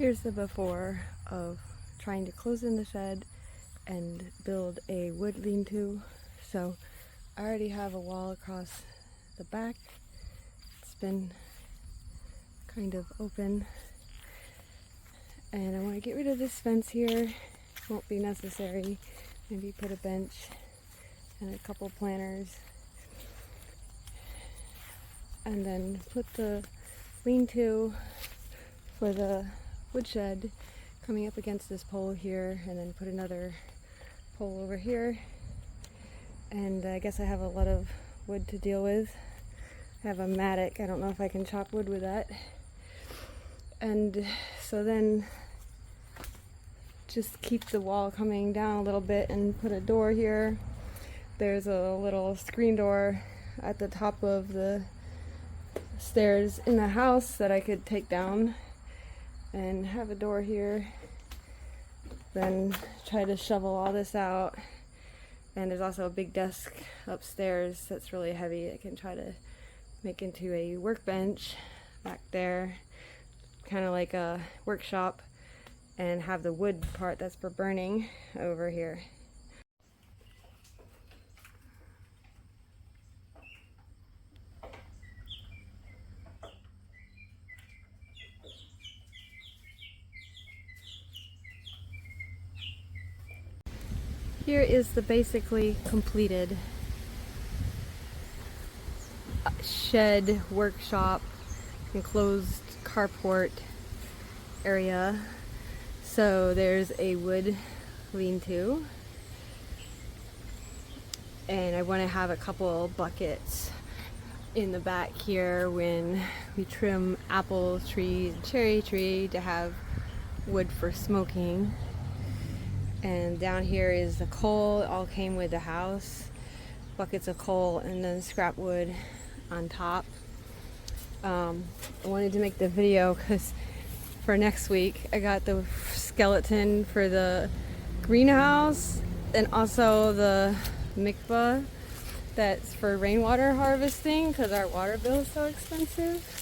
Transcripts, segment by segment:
Here's the before of trying to close in the shed and build a wood lean-to. So I already have a wall across the back. It's been kind of open. And I want to get rid of this fence here. Won't be necessary. Maybe put a bench and a couple planters. And then put the lean-to for the woodshed coming up against this pole here, and then put another pole over here. And I guess I have a lot of wood to deal with. I have a mattock. I don't know if I can chop wood with that. And so then just keep the wall coming down a little bit and put a door here. There's a little screen door at the top of the stairs in the house that I could take down and have a door here. Then try to shovel all this out. And there's also a big desk upstairs that's really heavy. I can try to make into a workbench back there, kind of like a workshop, and have the wood part that's for burning over here. Here is the basically completed shed, workshop, enclosed carport area. So there's a wood lean-to, and I want to have a couple buckets in the back here when we trim apple tree and cherry tree to have wood for smoking. And down here is the coal. It all came with the house. Buckets of coal and then scrap wood on top. I wanted to make the video because for next week I got the skeleton for the greenhouse and also the mikvah that's for rainwater harvesting because our water bill is so expensive.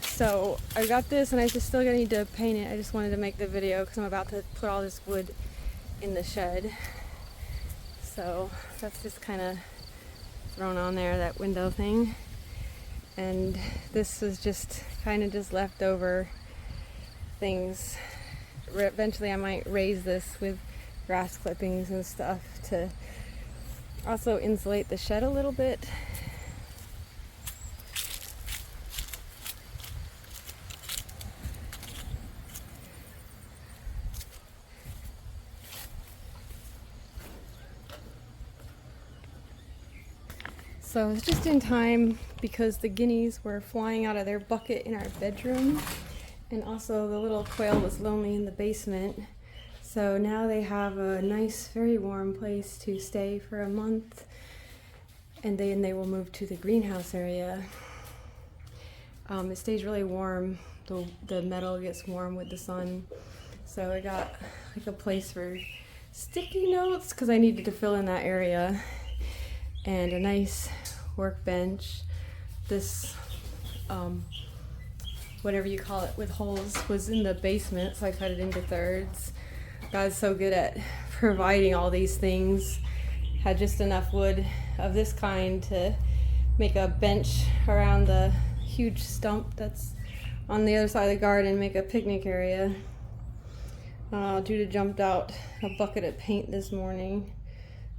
So I got this, and I just still need to paint it. I just wanted to make the video because I'm about to put all this wood in the shed. So that's just kind of thrown on there, that window thing. And this was just kind of just leftover things. Eventually I might raise this with grass clippings and stuff to also insulate the shed a little bit. So it's just in time because the guineas were flying out of their bucket in our bedroom, and also the little quail was lonely in the basement. So now they have a nice, very warm place to stay for a month, and then they will move to the greenhouse area. It stays really warm. The metal gets warm with the sun. So I got like a place for sticky notes because I needed to fill in that area, and a nice workbench. This whatever you call it with holes was in the basement, so I cut it into thirds. God's so good at providing all these things. Had just enough wood of this kind to make a bench around the huge stump that's on the other side of the garden, make a picnic area. Judah jumped out a bucket of paint this morning,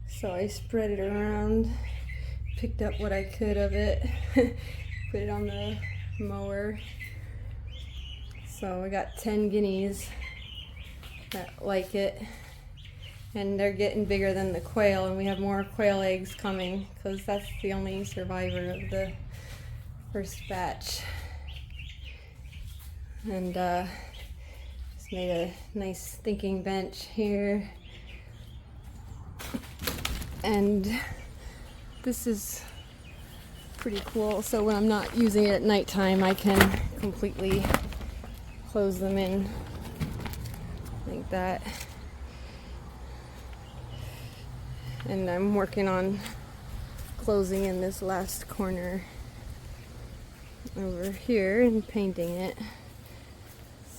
so I spread it around, picked up what I could of it, put it on the mower. So I got 10 guineas that like it, and they're getting bigger than the quail, and we have more quail eggs coming because that's the only survivor of the first batch. And just made a nice thinking bench here. And this is pretty cool. So when I'm not using it at nighttime, I can completely close them in like that. And I'm working on closing in this last corner over here and painting it.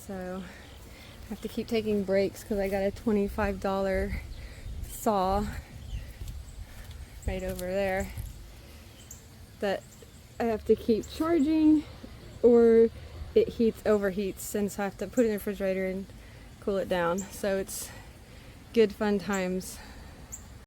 So I have to keep taking breaks because I got a $25 saw right over there that I have to keep charging, or it overheats, and so I have to put it in the refrigerator and cool it down. So it's good fun times